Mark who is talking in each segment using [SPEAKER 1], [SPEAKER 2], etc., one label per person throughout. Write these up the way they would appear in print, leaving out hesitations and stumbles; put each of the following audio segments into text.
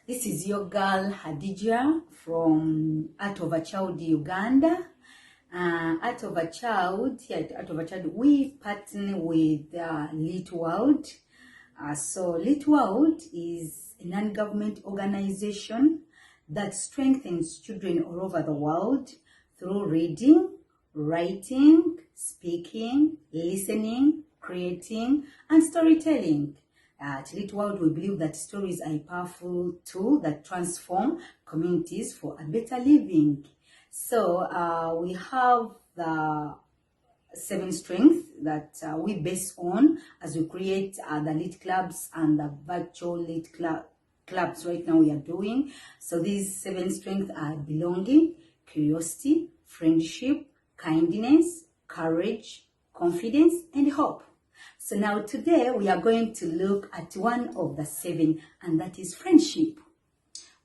[SPEAKER 1] This is your girl Hadija from Art of a Child, Uganda. Art of a Child, we partner with LitWorld. So LitWorld is a non-government organization that strengthens children all over the world through reading, writing, speaking, listening, creating, and storytelling. At LitWorld, we believe that stories are a powerful tool that transform communities for a better living. So we have the 7 strengths that we base on as we create the lit clubs and the virtual lit clubs right now we are doing. So these 7 strengths are belonging, curiosity, friendship, kindness, courage, confidence, and hope. So now today we are going to look at one of the 7, and that is friendship.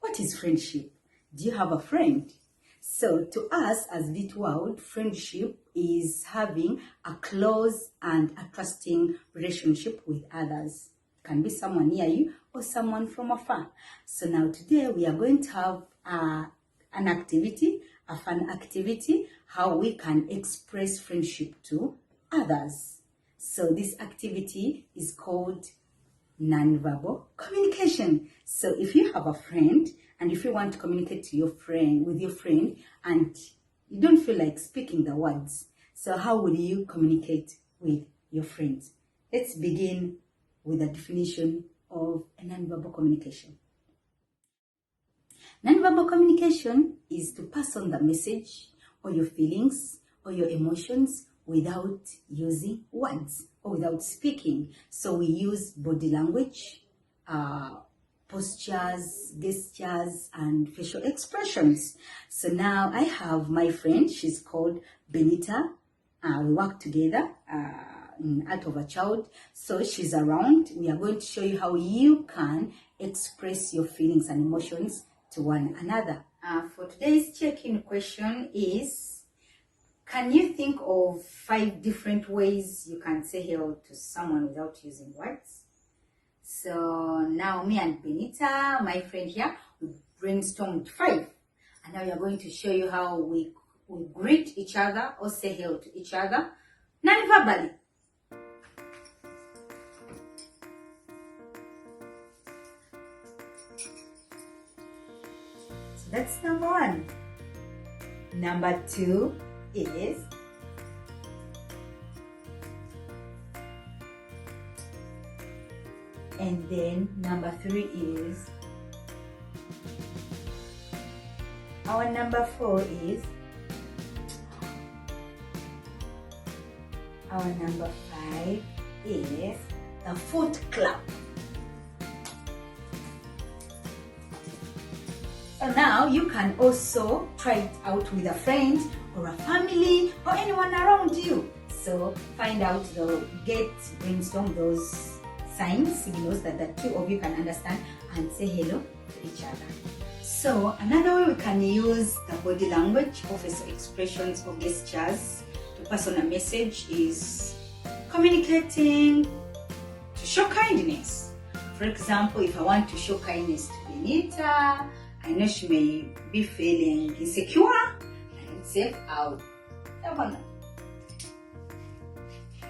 [SPEAKER 1] What is friendship? Do you have a friend? So to us as LitWorld, friendship is having a close and a trusting relationship with others. It can be someone near you or someone from afar. So now today we are going to have an activity, a fun activity, how we can express friendship to others. So this activity is called nonverbal communication. So if you have a friend and if you want to communicate to your friend, with your friend, and you don't feel like speaking the words, so how will you communicate with your friends? Let's begin with a definition of a nonverbal communication. Nonverbal communication is to pass on the message or your feelings or your emotions without using words or without speaking. So we use body language, postures, gestures, and facial expressions. So now I have my friend, she's called Benita. We work together in Art of a Child. So she's around. We are going to show you how you can express your feelings and emotions to one another. For today's check-in question is, can you think of 5 different ways you can say hello to someone without using words? So now me and Benita, my friend here, we brainstormed 5. And now we are going to show you how we greet each other or say hello to each other non-verbally. So that's number 1. Number 2 is and then number 3 is our number 4 is our number 5 is the foot clap. So now you can also try it out with a friend or a family or anyone around you. So find out, brainstorm those signs, signals that the 2 of you can understand and say hello to each other. So another way we can use the body language or facial expressions or gestures to pass on a message is communicating to show kindness. For example, if I want to show kindness to Benita, I know she may be feeling insecure, and say, "I'll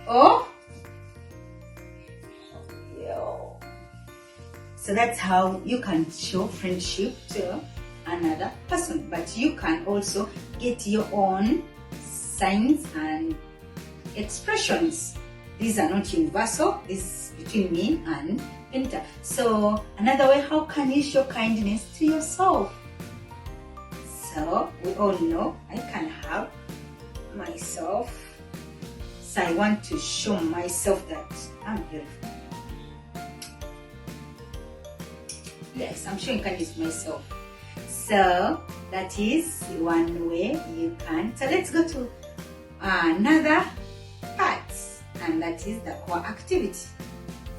[SPEAKER 1] oh, yo." So that's how you can show friendship to another person. But you can also get your own signs and expressions. These are not universal. This is between me and Benita. So another way, how can you show kindness to yourself? So we all know I can have myself. So I want to show myself that I'm beautiful. Yes, I'm showing kindness to myself. So that is one way you can. So let's go to another part, and that is the core activity.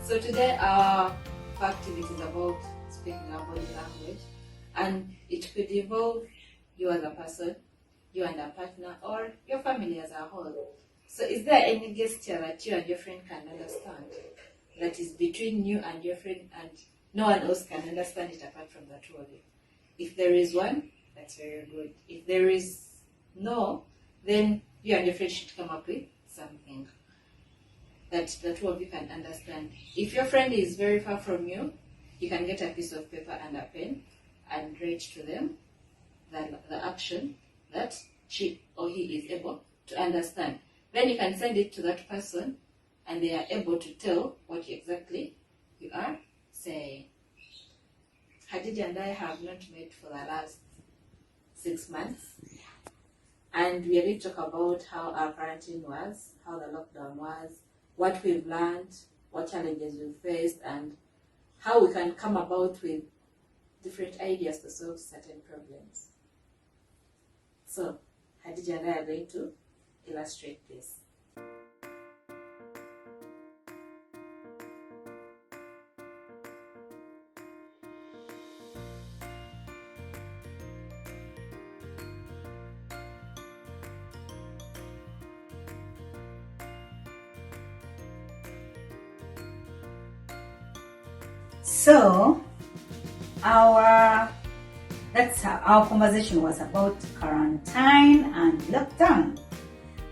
[SPEAKER 2] So today our activity is about speaking our body language, and it could involve you as a person, you and a partner, or your family as a whole. So is there any gesture that you and your friend can understand that is between you and your friend, and no one else can understand it apart from the two of you. If there is one, that's very good. If there is no, then you and your friend should come up with something that the two of you can understand. If your friend is very far from you, you can get a piece of paper and a pen and write to them the action that she or he is able to understand. Then you can send it to that person and they are able to tell what exactly you are saying. Khadija and I have not met for the last 6 months, and we are going to talk about how our quarantine was, how the lockdown was, what we've learned, what challenges we've faced, and how we can come about with different ideas to solve certain problems. So, Khadija and I are going to illustrate this.
[SPEAKER 1] So our conversation was about quarantine and lockdown.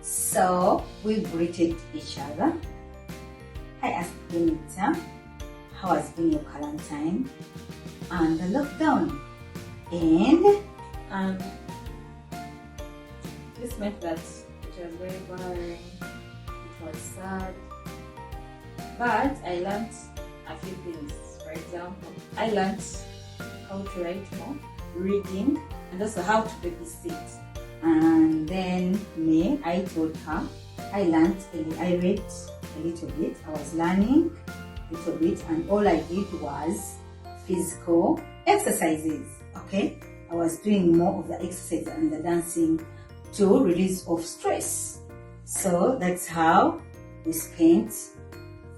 [SPEAKER 1] So we greeted each other. I asked Benita, how has been your quarantine and the lockdown? And
[SPEAKER 2] this meant that it was very boring, it was sad, but I learned a few things. For example, I learned how to write more, reading, and also how to babysit.
[SPEAKER 1] And then I told her, I read a little bit, I was learning a little bit, and all I did was physical exercises, okay? I was doing more of the exercise and the dancing to release of stress. So that's how we spent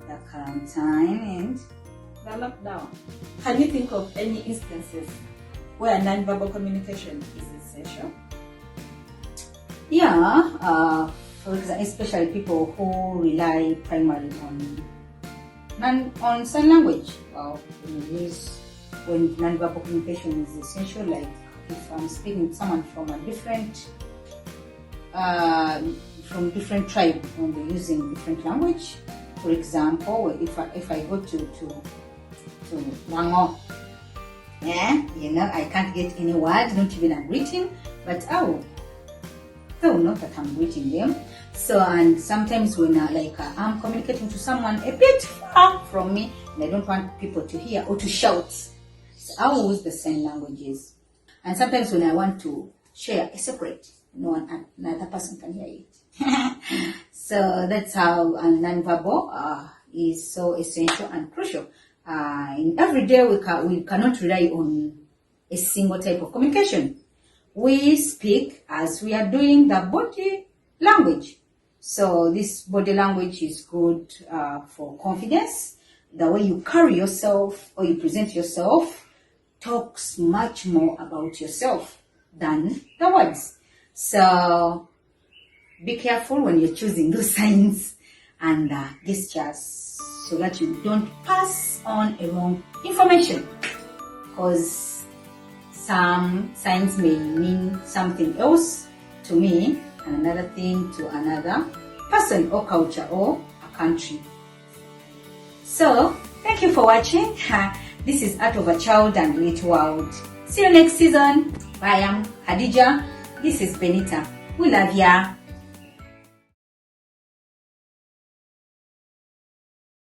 [SPEAKER 1] the quarantine and
[SPEAKER 2] the lockdown. Can you think of any instances where non-verbal communication is essential?
[SPEAKER 1] Yeah, for example, especially people who rely primarily on sign language. Well, when non-verbal communication is essential, like if I'm speaking to someone from a different tribe and they're using different language. For example, if I go to Wango, yeah, I can't get any word, not even a greeting, but they'll know that I'm greeting them. So, and sometimes when I'm communicating to someone a bit far from me and I don't want people to hear or to shout, so I will use the sign languages. And sometimes when I want to share a secret, another person can hear it. So that's how non-verbal is so essential and crucial. In every day we cannot rely on a single type of communication. We speak as we are doing the body language. So this body language is good for confidence. The way you carry yourself or you present yourself talks much more about yourself than the words. So be careful when you're choosing those signs and gestures so that you don't pass on a wrong information, because some signs may mean something else to me and another thing to another person or culture or a country. So thank you for watching. This is Art of a Child and Little World. See you next season. Bye. I'm Khadija. This is Benita. We love ya.